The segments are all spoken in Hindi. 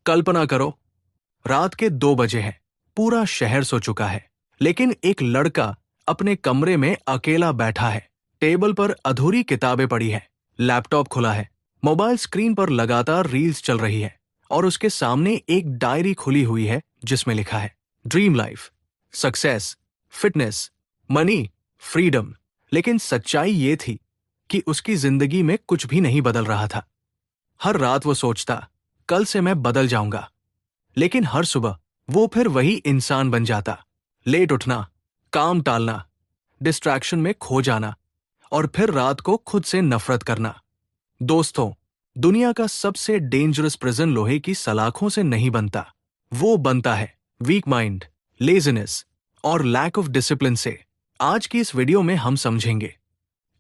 कल्पना करो, रात के 2 बजे हैं, पूरा शहर सो चुका है, लेकिन एक लड़का अपने कमरे में अकेला बैठा है। टेबल पर अधूरी किताबें पड़ी हैं, लैपटॉप खुला है, मोबाइल स्क्रीन पर लगातार रील्स चल रही है और उसके सामने एक डायरी खुली हुई है जिसमें लिखा है dream life, success, fitness, money, freedom. लेकिन सच्चाई ये थी कि उसकी जिंदगी में कुछ भी नहीं बदल रहा था। हर रात वो सोचता, कल से मैं बदल जाऊंगा, लेकिन हर सुबह वो फिर वही इंसान बन जाता। लेट उठना, काम टालना, डिस्ट्रैक्शन में खो जाना और फिर रात को खुद से नफरत करना। दोस्तों, दुनिया का सबसे डेंजरस प्रिजन लोहे की सलाखों से नहीं बनता, वो बनता है वीक माइंड, लेजीनेस और लैक ऑफ डिसिप्लिन से। आज की इस वीडियो में हम समझेंगे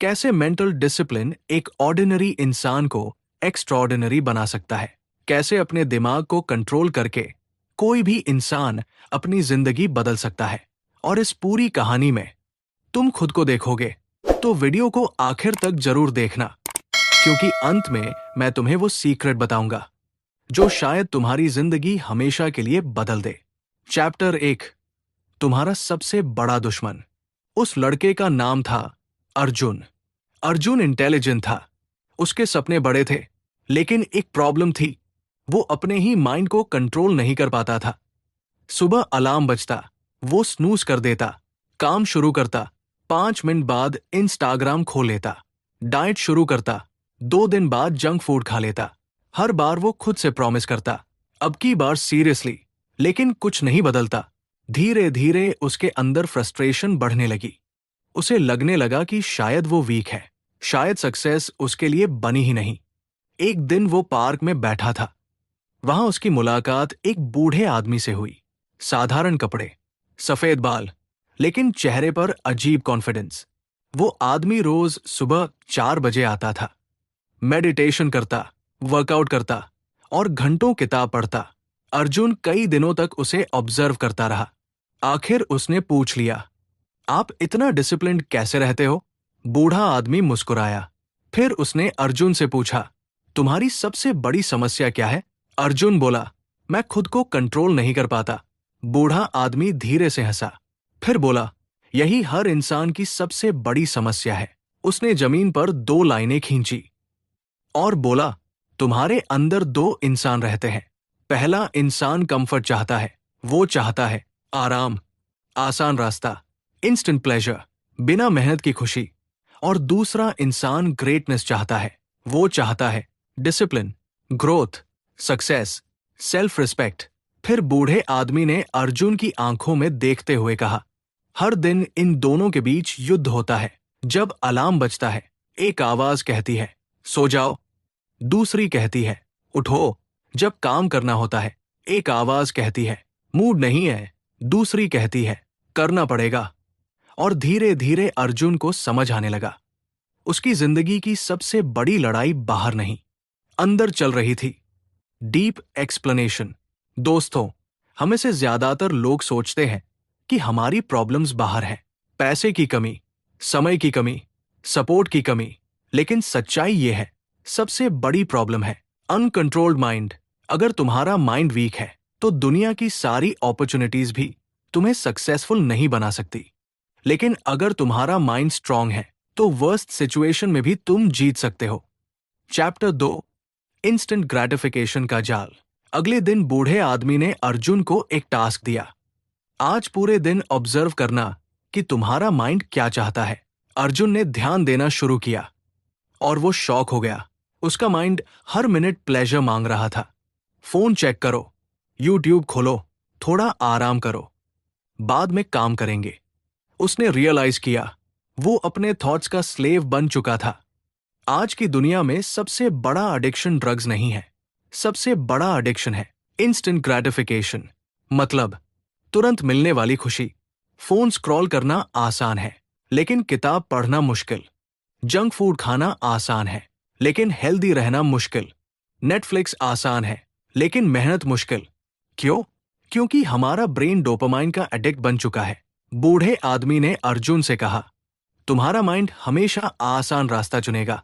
कैसे मेंटल डिसिप्लिन एक ऑर्डिनरी इंसान को एक्स्ट्राऑर्डिनरी बना सकता है, कैसे अपने दिमाग को कंट्रोल करके कोई भी इंसान अपनी जिंदगी बदल सकता है। और इस पूरी कहानी में तुम खुद को देखोगे, तो वीडियो को आखिर तक जरूर देखना, क्योंकि अंत में मैं तुम्हें वो सीक्रेट बताऊंगा जो शायद तुम्हारी जिंदगी हमेशा के लिए बदल दे। चैप्टर 1, तुम्हारा सबसे बड़ा दुश्मन। उस लड़के का नाम था अर्जुन। अर्जुन इंटेलिजेंट था, उसके सपने बड़े थे, लेकिन एक प्रॉब्लम थी, वो अपने ही माइंड को कंट्रोल नहीं कर पाता था। सुबह अलार्म बजता, वो स्नूज कर देता, काम शुरू करता, 5 मिनट बाद इंस्टाग्राम खोल लेता, डाइट शुरू करता, 2 दिन बाद जंक फूड खा लेता। हर बार वो खुद से प्रॉमिस करता, अब की बार सीरियसली, लेकिन कुछ नहीं बदलता। धीरे धीरे उसके अंदर फ्रस्ट्रेशन बढ़ने लगी। उसे लगने लगा कि शायद वो वीक है, शायद सक्सेस उसके लिए बनी ही नहीं। एक दिन वो पार्क में बैठा था, वहां उसकी मुलाकात एक बूढ़े आदमी से हुई। साधारण कपड़े, सफेद बाल, लेकिन चेहरे पर अजीब कॉन्फिडेंस। वो आदमी रोज सुबह 4 बजे आता था, मेडिटेशन करता, वर्कआउट करता और घंटों किताब पढ़ता। अर्जुन कई दिनों तक उसे ऑब्जर्व करता रहा। आखिर उसने पूछ लिया, आप इतना डिसिप्लिन्ड कैसे रहते हो? बूढ़ा आदमी मुस्कुराया। फिर उसने अर्जुन से पूछा, तुम्हारी सबसे बड़ी समस्या क्या है? अर्जुन बोला, मैं खुद को कंट्रोल नहीं कर पाता। बूढ़ा आदमी धीरे से हंसा, फिर बोला, यही हर इंसान की सबसे बड़ी समस्या है। उसने जमीन पर 2 लाइनें खींची और बोला, तुम्हारे अंदर 2 इंसान रहते हैं। पहला इंसान कंफर्ट चाहता है, वो चाहता है आराम, आसान रास्ता, इंस्टेंट प्लेजर, बिना मेहनत की खुशी। और दूसरा इंसान ग्रेटनेस चाहता है, वो चाहता है discipline, growth, success, self respect. फिर बूढ़े आदमी ने अर्जुन की आंखों में देखते हुए कहा, हर दिन इन दोनों के बीच युद्ध होता है। जब अलार्म बजता है, एक आवाज कहती है, सो जाओ। दूसरी कहती है, उठो। जब काम करना होता है, एक आवाज कहती है, मूड नहीं है। दूसरी कहती है, करना पड़ेगा। और धीरे धीरे अर्जुन को समझ आने लगा, उसकी जिंदगी की सबसे बड़ी लड़ाई बाहर नहीं, अंदर चल रही थी। Deep explanation. दोस्तों, हमें से ज्यादातर लोग सोचते हैं कि हमारी प्रॉब्लम्स बाहर हैं, पैसे की कमी, समय की कमी, सपोर्ट की कमी। लेकिन सच्चाई ये है, सबसे बड़ी प्रॉब्लम है अनकंट्रोल्ड माइंड। अगर तुम्हारा माइंड वीक है, तो दुनिया की सारी अपॉर्चुनिटीज भी तुम्हें सक्सेसफुल नहीं बना सकती। लेकिन अगर तुम्हारा माइंड स्ट्रांग है, तो वर्स्ट सिचुएशन में भी तुम जीत सकते हो। चैप्टर 2, इंस्टेंट ग्रेटिफिकेशन का जाल। अगले दिन बूढ़े आदमी ने अर्जुन को एक टास्क दिया, आज पूरे दिन ऑब्जर्व करना कि तुम्हारा माइंड क्या चाहता है। अर्जुन ने ध्यान देना शुरू किया और वो शॉक हो गया। उसका माइंड हर मिनट प्लेजर मांग रहा था। फोन चेक करो, यूट्यूब खोलो, थोड़ा आराम करो, बाद में काम करेंगे। उसने रियलाइज किया, वो अपने थॉट्स का स्लेव बन चुका था। आज की दुनिया में सबसे बड़ा एडिक्शन ड्रग्स नहीं है, सबसे बड़ा एडिक्शन है इंस्टेंट ग्रेटिफिकेशन। मतलब तुरंत मिलने वाली खुशी। फोन स्क्रॉल करना आसान है, लेकिन किताब पढ़ना मुश्किल। जंक फूड खाना आसान है, लेकिन हेल्दी रहना मुश्किल। नेटफ्लिक्स आसान है, लेकिन मेहनत मुश्किल। क्यों? क्योंकि हमारा ब्रेन डोपामाइन का एडिक्ट बन चुका है। बूढ़े आदमी ने अर्जुन से कहा, तुम्हारा माइंड हमेशा आसान रास्ता चुनेगा,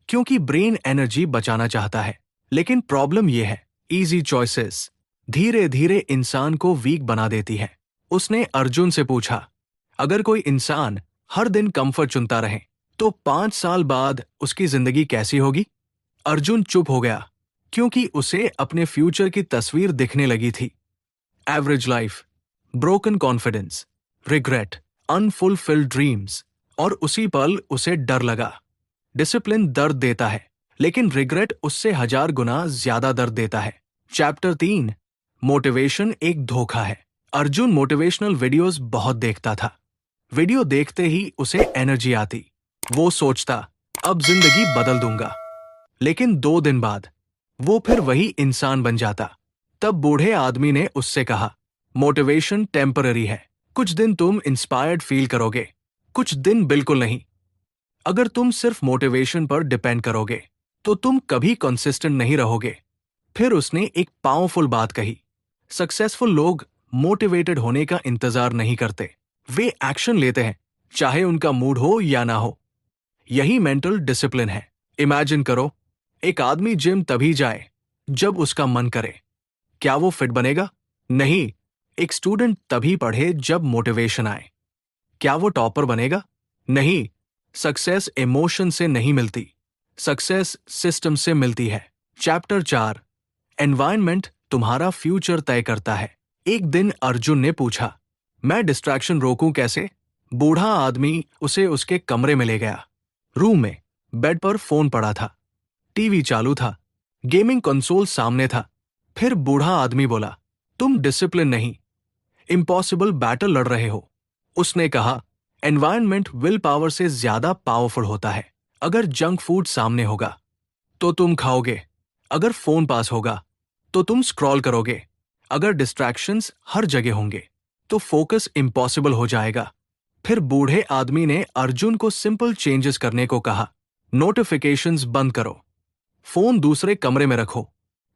क्योंकि ब्रेन एनर्जी बचाना चाहता है। लेकिन प्रॉब्लम यह है, इजी चॉइसेस धीरे धीरे इंसान को वीक बना देती है। उसने अर्जुन से पूछा, अगर कोई इंसान हर दिन कंफर्ट चुनता रहे तो 5 साल बाद उसकी जिंदगी कैसी होगी? अर्जुन चुप हो गया क्योंकि उसे अपने फ्यूचर की तस्वीर दिखने लगी थी। Average life, broken confidence, regret, unfulfilled dreams. और उसी पल उसे डर लगा। डिसिप्लिन दर्द देता है, लेकिन रिग्रेट उससे 1000 गुना ज्यादा दर्द देता है। चैप्टर 3, मोटिवेशन एक धोखा है। अर्जुन मोटिवेशनल वीडियोस बहुत देखता था। वीडियो देखते ही उसे एनर्जी आती। वो सोचता, अब जिंदगी बदल दूंगा। लेकिन 2 दिन बाद वो फिर वही इंसान बन जाता। तब बूढ़े आदमी ने उससे कहा, मोटिवेशन टेम्पररी है। कुछ दिन तुम इंस्पायर्ड फील करोगे, कुछ दिन बिल्कुल नहीं। अगर तुम सिर्फ मोटिवेशन पर डिपेंड करोगे तो तुम कभी कंसिस्टेंट नहीं रहोगे। फिर उसने एक पावरफुल बात कही, सक्सेसफुल लोग मोटिवेटेड होने का इंतजार नहीं करते, वे एक्शन लेते हैं, चाहे उनका मूड हो या ना हो। यही मेंटल डिसिप्लिन है। इमेजिन करो, एक आदमी जिम तभी जाए जब उसका मन करे। क्या वो फिट बनेगा? नहीं। एक स्टूडेंट तभी पढ़े जब मोटिवेशन आए। क्या वो टॉपर बनेगा? नहीं। सक्सेस इमोशन से नहीं मिलती, सक्सेस सिस्टम से मिलती है। चैप्टर 4, एनवायरनमेंट तुम्हारा फ्यूचर तय करता है। एक दिन अर्जुन ने पूछा, मैं डिस्ट्रैक्शन रोकूं कैसे? बूढ़ा आदमी उसे उसके कमरे में ले गया। रूम में बेड पर फोन पड़ा था, टीवी चालू था, गेमिंग कंसोल सामने था। फिर बूढ़ा आदमी बोला, तुम डिसिप्लिन नहीं, इम्पॉसिबल बैटल लड़ रहे हो। उसने कहा, एनवायरनमेंट विल पावर से ज्यादा पावरफुल होता है। अगर जंक फूड सामने होगा तो तुम खाओगे, अगर फोन पास होगा तो तुम स्क्रॉल करोगे, अगर डिस्ट्रैक्शंस हर जगह होंगे तो फोकस इम्पॉसिबल हो जाएगा। फिर बूढ़े आदमी ने अर्जुन को सिंपल चेंजेस करने को कहा, नोटिफिकेशंस बंद करो, फोन दूसरे कमरे में रखो,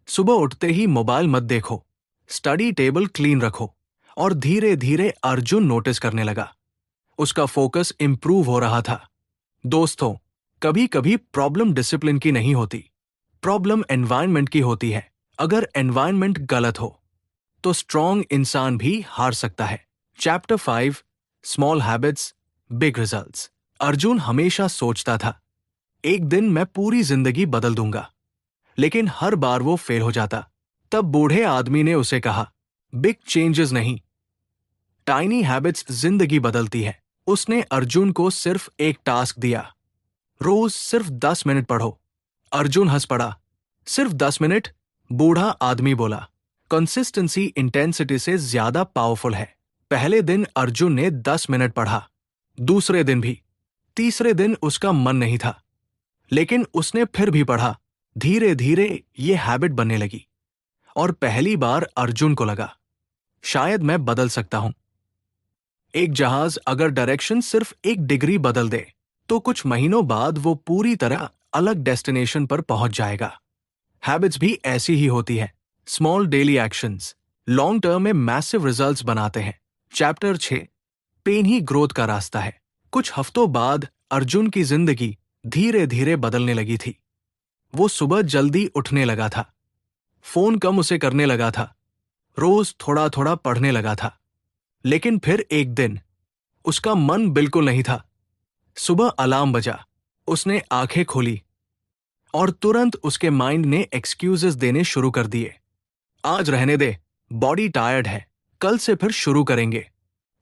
सुबह उठते ही मोबाइल मत देखो, स्टडी टेबल क्लीन रखो। और धीरे धीरे अर्जुन नोटिस करने लगा, उसका फोकस इंप्रूव हो रहा था। दोस्तों, कभी कभी प्रॉब्लम डिसिप्लिन की नहीं होती, प्रॉब्लम एनवायरनमेंट की होती है। अगर एनवायरनमेंट गलत हो तो स्ट्रॉन्ग इंसान भी हार सकता है। Chapter 5, small habits big results. Arjun हमेशा सोचता था, एक दिन मैं पूरी जिंदगी बदल दूंगा, लेकिन हर बार वो फेल हो जाता। तब बूढ़े आदमी ने उसे कहा, बिग चेंजेस नहीं, टाइनी हैबिट्स जिंदगी बदलती है। उसने अर्जुन को सिर्फ एक टास्क दिया, रोज सिर्फ 10 मिनट पढ़ो। अर्जुन हंस पड़ा, सिर्फ 10 मिनट? बूढ़ा आदमी बोला, कंसिस्टेंसी इंटेंसिटी से ज्यादा पावरफुल है। पहले दिन अर्जुन ने 10 मिनट पढ़ा, दूसरे दिन भी, तीसरे दिन उसका मन नहीं था, लेकिन उसने फिर भी पढ़ा। धीरे धीरे ये हैबिट बनने लगी और पहली बार अर्जुन को लगा, शायद मैं बदल सकता हूं। एक जहाज अगर डायरेक्शन सिर्फ 1 डिग्री बदल दे तो कुछ महीनों बाद वो पूरी तरह अलग डेस्टिनेशन पर पहुंच जाएगा। हैबिट्स भी ऐसी ही होती है, small daily actions long term में मैसिव रिजल्ट्स बनाते हैं। चैप्टर 6, पेन ही ग्रोथ का रास्ता है। कुछ हफ्तों बाद अर्जुन की जिंदगी धीरे धीरे बदलने लगी थी। वो सुबह जल्दी उठने लगा था, फोन कम उसे करने लगा था, रोज थोड़ा थोड़ा पढ़ने लगा था। लेकिन फिर एक दिन उसका मन बिल्कुल नहीं था। सुबह अलार्म बजा, उसने आंखें खोली और तुरंत उसके माइंड ने एक्सक्यूजेस देने शुरू कर दिए। आज रहने दे, बॉडी टायर्ड है, कल से फिर शुरू करेंगे।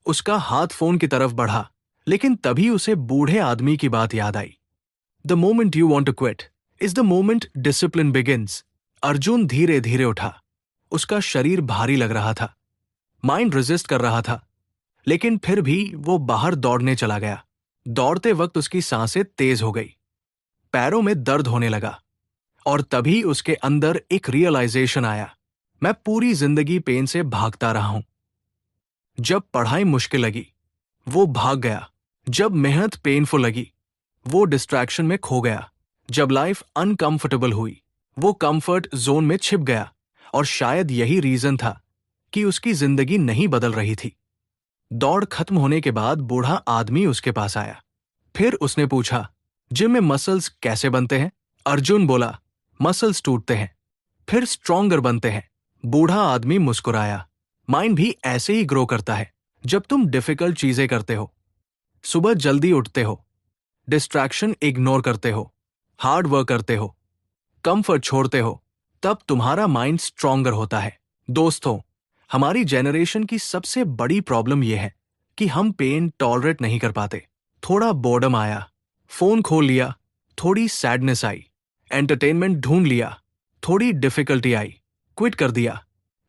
उसका हाथ फोन की तरफ बढ़ा, लेकिन तभी उसे बूढ़े आदमी की बात याद आई। The moment you want to quit is the moment discipline begins. Arjun धीरे धीरे उठा, उसका शरीर भारी लग रहा था, माइंड रेजिस्ट कर रहा था, लेकिन फिर भी वो बाहर दौड़ने चला गया। दौड़ते वक्त उसकी सांसें तेज हो गई, पैरों में दर्द होने लगा और तभी उसके अंदर एक रियलाइजेशन आया, मैं पूरी जिंदगी पेन से भागता रहा हूं। जब पढ़ाई मुश्किल लगी वो भाग गया, जब मेहनत पेनफुल लगी वो डिस्ट्रैक्शन में खो गया, जब लाइफ अनकंफर्टेबल हुई वो कंफर्ट जोन में छिप गया। और शायद यही रीजन था कि उसकी जिंदगी नहीं बदल रही थी। दौड़ खत्म होने के बाद बूढ़ा आदमी उसके पास आया। फिर उसने पूछा, जिम में मसल्स कैसे बनते हैं? अर्जुन बोला, मसल्स टूटते हैं, फिर स्ट्रॉन्गर बनते हैं। बूढ़ा आदमी मुस्कुराया। माइंड भी ऐसे ही ग्रो करता है जब तुम डिफिकल्ट चीजें करते हो, सुबह जल्दी उठते हो, डिस्ट्रैक्शन इग्नोर करते हो, हार्ड वर्क करते हो, कंफर्ट छोड़ते हो, तब तुम्हारा माइंड स्ट्रॉन्गर होता है। दोस्तों, हमारी जेनरेशन की सबसे बड़ी प्रॉब्लम यह है कि हम पेन टॉलरेट नहीं कर पाते। थोड़ा बोर्डम आया, फोन खोल लिया, थोड़ी सैडनेस आई, एंटरटेनमेंट ढूंढ लिया, थोड़ी डिफिकल्टी आई, क्विट कर दिया।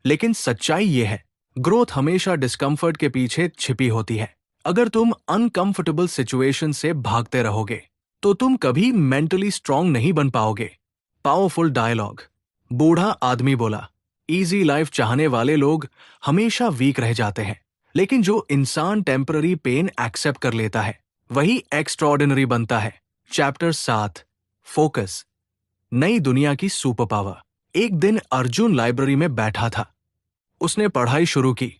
लेकिन सच्चाई यह है, ग्रोथ हमेशा डिस्कम्फर्ट के पीछे छिपी होती है। अगर तुम अनकंफर्टेबल सिचुएशन से भागते रहोगे तो तुम कभी मेंटली स्ट्रांग नहीं बन पाओगे। Powerful dialogue. बूढ़ा आदमी बोला, इजी लाइफ चाहने वाले लोग हमेशा वीक रह जाते हैं, लेकिन जो इंसान टेम्पररी पेन एक्सेप्ट कर लेता है वही एक्स्ट्रॉर्डिनरी बनता है। Chapter 7, focus. नई दुनिया की सुपर पावर। एक दिन अर्जुन लाइब्रेरी में बैठा था। उसने पढ़ाई शुरू की,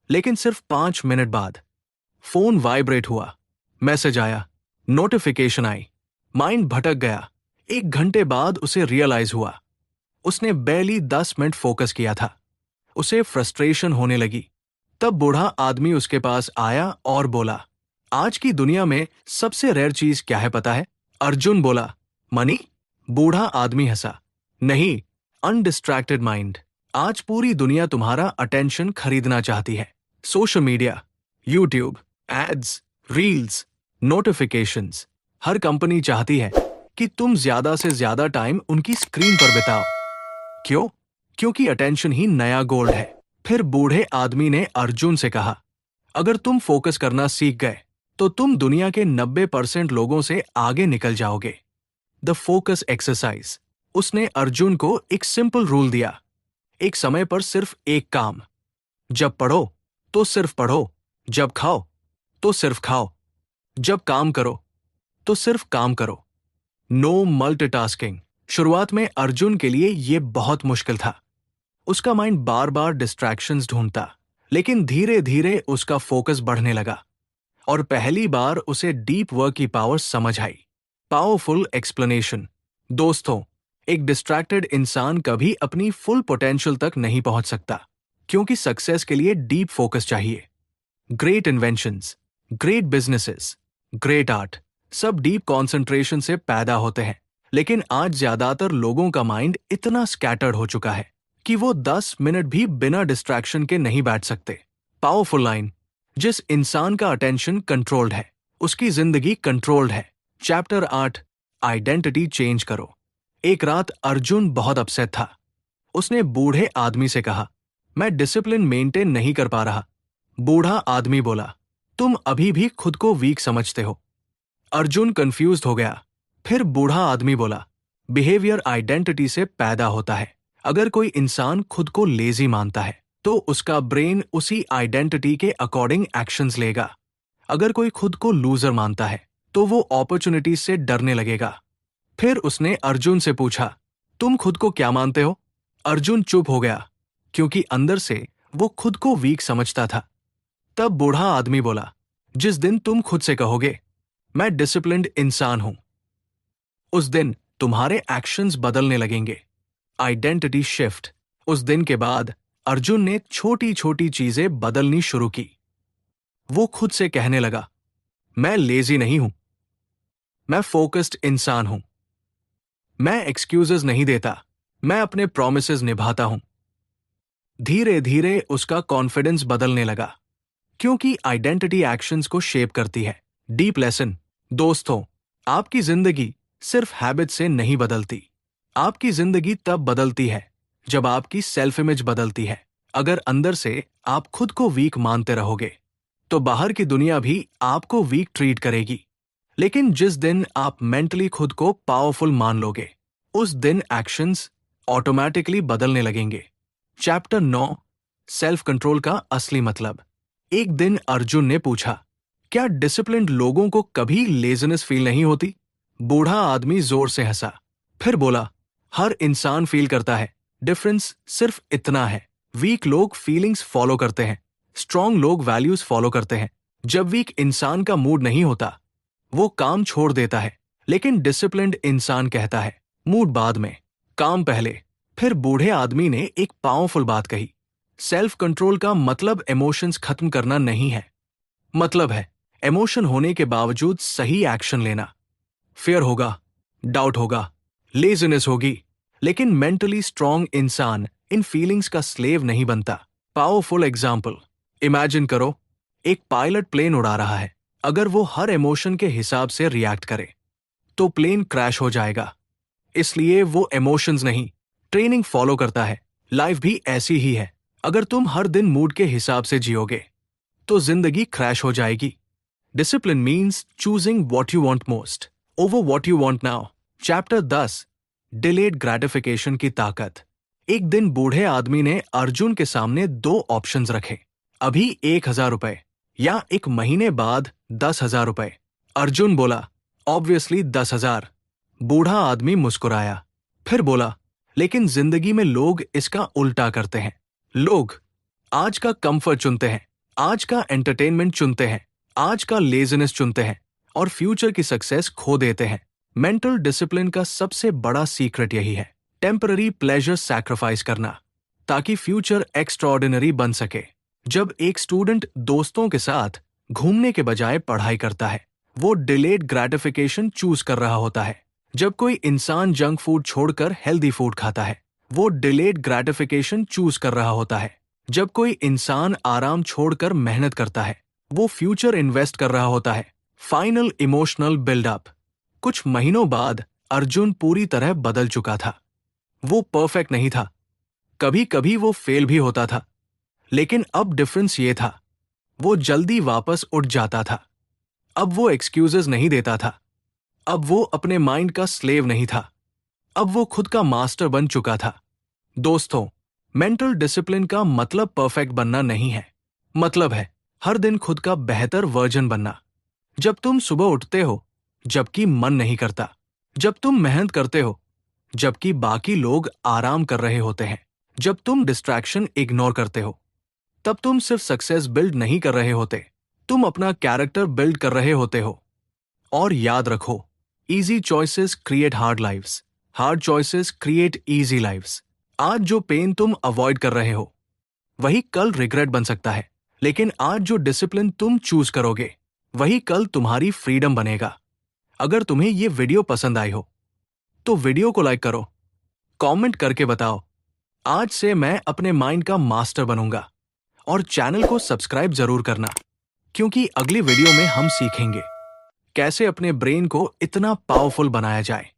लेकिन सिर्फ 5 मिनट बाद फोन वाइब्रेट हुआ, मैसेज आया, नोटिफिकेशन आई, माइंड भटक गया। 1 घंटे बाद उसे रियलाइज हुआ उसने बैली 10 मिनट फोकस किया था। उसे फ्रस्ट्रेशन होने लगी। तब बूढ़ा आदमी उसके पास आया और बोला, आज की दुनिया में सबसे रेयर चीज क्या है पता है? अर्जुन बोला, मनी। बूढ़ा आदमी हंसा, नहीं, अनडिस्ट्रैक्टेड माइंड। आज पूरी दुनिया तुम्हारा अटेंशन खरीदना चाहती है। Social media, YouTube, ads, reels, notifications, हर कंपनी चाहती है कि तुम ज्यादा से ज्यादा टाइम उनकी स्क्रीन पर बिताओ। क्यों? क्योंकि अटेंशन ही नया गोल्ड है। फिर बूढ़े आदमी ने अर्जुन से कहा, अगर तुम फोकस करना सीख गए तो तुम दुनिया के 90% लोगों से आगे निकल जाओगे। The focus exercise. उसने अर्जुन को एक सिंपल रूल दिया, एक समय पर सिर्फ एक काम। जब पढ़ो तो सिर्फ पढ़ो, जब खाओ तो सिर्फ खाओ, जब काम करो तो सिर्फ काम करो। No multitasking. शुरुआत में अर्जुन के लिए यह बहुत मुश्किल था। उसका माइंड बार बार डिस्ट्रैक्शंस ढूंढता, लेकिन धीरे धीरे उसका फोकस बढ़ने लगा और पहली बार उसे डीप वर्क की पावर समझ आई। Powerful explanation. दोस्तों, एक डिस्ट्रैक्टेड इंसान कभी अपनी फुल पोटेंशियल तक नहीं पहुंच सकता, क्योंकि सक्सेस के लिए डीप फोकस चाहिए। Great inventions, great businesses, great art, सब डीप कॉन्सेंट्रेशन से पैदा होते हैं। लेकिन आज ज्यादातर लोगों का माइंड इतना स्कैटर्ड हो चुका है कि वो 10 मिनट भी बिना डिस्ट्रैक्शन के नहीं बैठ सकते। Powerful line. जिस इंसान का अटेंशन कंट्रोल्ड है, उसकी जिंदगी कंट्रोल्ड है। चैप्टर 8, आइडेंटिटी चेंज करो। एक रात अर्जुन बहुत अपसेट था। उसने बूढ़े आदमी से कहा, मैं डिसिप्लिन मेंटेन नहीं कर पा रहा। बूढ़ा आदमी बोला, तुम अभी भी खुद को वीक समझते हो। अर्जुन कंफ्यूज्ड हो गया। फिर बूढ़ा आदमी बोला, बिहेवियर आइडेंटिटी से पैदा होता है। अगर कोई इंसान खुद को लेजी मानता है तो उसका ब्रेन उसी आइडेंटिटी के अकॉर्डिंग एक्शंस लेगा। अगर कोई खुद को लूजर मानता है तो वो अपॉर्चुनिटी से डरने लगेगा। फिर उसने अर्जुन से पूछा, तुम खुद को क्या मानते हो? अर्जुन चुप हो गया, क्योंकि अंदर से वो खुद को वीक समझता था। तब बूढ़ा आदमी बोला, जिस दिन तुम खुद से कहोगे, मैं डिसिप्लिन्ड इंसान हूं, उस दिन तुम्हारे एक्शंस बदलने लगेंगे। Identity shift. उस दिन के बाद अर्जुन ने छोटी छोटी चीजें बदलनी शुरू की। वो खुद से कहने लगा, मैं लेजी नहीं हूं, मैं फोकस्ड इंसान हूं, मैं एक्सक्यूजेस नहीं देता, मैं अपने प्रॉमिसेस निभाता हूं। धीरे धीरे उसका कॉन्फिडेंस बदलने लगा, क्योंकि आइडेंटिटी एक्शंस को शेप करती है। Deep lesson. दोस्तों, आपकी जिंदगी सिर्फ हैबिट से नहीं बदलती। आपकी जिंदगी तब बदलती है जब आपकी सेल्फ इमेज बदलती है। अगर अंदर से आप खुद को वीक मानते रहोगे तो बाहर की दुनिया भी आपको वीक ट्रीट करेगी। लेकिन जिस दिन आप मेंटली खुद को पावरफुल मान लोगे, उस दिन एक्शंस ऑटोमेटिकली बदलने लगेंगे। चैप्टर 9, सेल्फ कंट्रोल का असली मतलब। एक दिन अर्जुन ने पूछा, क्या डिसिप्लिन्ड लोगों को कभी लेजीनेस फील नहीं होती? बूढ़ा आदमी जोर से हंसा, फिर बोला, हर इंसान फील करता है, डिफरेंस सिर्फ इतना है, वीक लोग फीलिंग्स फॉलो करते हैं, स्ट्रांग लोग वैल्यूज फॉलो करते हैं। जब वीक इंसान का मूड नहीं होता, वो काम छोड़ देता है, लेकिन डिसिप्लिन्ड इंसान कहता है, मूड बाद में, काम पहले। फिर बूढ़े आदमी ने एक पावरफुल बात कही, सेल्फ कंट्रोल का मतलब इमोशंस खत्म करना नहीं है। मतलब है इमोशन होने के बावजूद सही एक्शन लेना। फियर होगा, डाउट होगा, लेजीनेस होगी, लेकिन मेंटली स्ट्रांग इंसान इन फीलिंग्स का स्लेव नहीं बनता। पावरफुल एग्जाम्पल, इमेजिन करो एक पायलट प्लेन उड़ा रहा है। अगर वो हर इमोशन के हिसाब से रिएक्ट करे तो प्लेन क्रैश हो जाएगा। इसलिए वो इमोशंस नहीं, ट्रेनिंग फॉलो करता है। लाइफ भी ऐसी ही है। अगर तुम हर दिन मूड के हिसाब से जियोगे तो जिंदगी क्रैश हो जाएगी। Discipline means choosing what you want most over what you want now. Chapter 10, delayed gratification की ताकत। एक दिन बूढ़े आदमी ने अर्जुन के सामने 2 ऑप्शंस रखे, अभी 1,000 रुपए या एक महीने बाद 10,000 रुपए। अर्जुन बोला, ऑब्वियसली 10,000। बूढ़ा आदमी मुस्कुराया, फिर बोला, लेकिन जिंदगी में लोग इसका उल्टा करते हैं। लोग आज का कंफर्ट चुनते हैं, आज का एंटरटेनमेंट चुनते हैं, आज का लेजीनेस चुनते हैं और फ्यूचर की सक्सेस खो देते हैं। मेंटल डिसिप्लिन का सबसे बड़ा सीक्रेट यही है, टेम्पररी प्लेजर सैक्रिफाइस करना ताकि फ्यूचर एक्स्ट्राऑर्डिनरी बन सके। जब एक स्टूडेंट दोस्तों के साथ घूमने के बजाय पढ़ाई करता है, वो डिलेड ग्रेटिफिकेशन चूज कर रहा होता है। जब कोई इंसान जंक फूड छोड़कर हेल्दी फूड खाता है, वो डिलेड ग्रेटिफिकेशन चूज कर रहा होता है। जब कोई इंसान आराम छोड़कर मेहनत करता है, वो फ्यूचर इन्वेस्ट कर रहा होता है। Final emotional buildup. कुछ महीनों बाद अर्जुन पूरी तरह बदल चुका था। वो परफेक्ट नहीं था, कभी कभी वो फेल भी होता था, लेकिन अब डिफरेंस ये था, वो जल्दी वापस उठ जाता था। अब वो एक्सक्यूजेस नहीं देता था, अब वो अपने माइंड का स्लेव नहीं था, अब वो खुद का मास्टर बन चुका था। दोस्तों, मेंटल डिसिप्लिन का मतलब परफेक्ट बनना नहीं है, मतलब है हर दिन खुद का बेहतर वर्जन बनना। जब तुम सुबह उठते हो जबकि मन नहीं करता, जब तुम मेहनत करते हो जबकि बाकी लोग आराम कर रहे होते हैं, जब तुम डिस्ट्रैक्शन इग्नोर करते हो, तब तुम सिर्फ सक्सेस बिल्ड नहीं कर रहे होते, तुम अपना कैरेक्टर बिल्ड कर रहे होते हो। और याद रखो, easy choices create hard lives, hard choices create easy lives. आज जो पेन तुम अवॉइड कर रहे हो वही कल रिग्रेट बन सकता है, लेकिन आज जो डिसिप्लिन तुम चूज करोगे वही कल तुम्हारी फ्रीडम बनेगा। अगर तुम्हें ये वीडियो पसंद आई हो तो वीडियो को लाइक करो, कमेंट करके बताओ, आज से मैं अपने माइंड का मास्टर बनूंगा। और चैनल को सब्सक्राइब जरूर करना, क्योंकि अगली वीडियो में हम सीखेंगे कैसे अपने ब्रेन को इतना पावरफुल बनाया जाए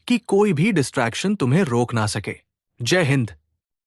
कि कोई भी डिस्ट्रैक्शन तुम्हें रोक ना सके। जय हिंद।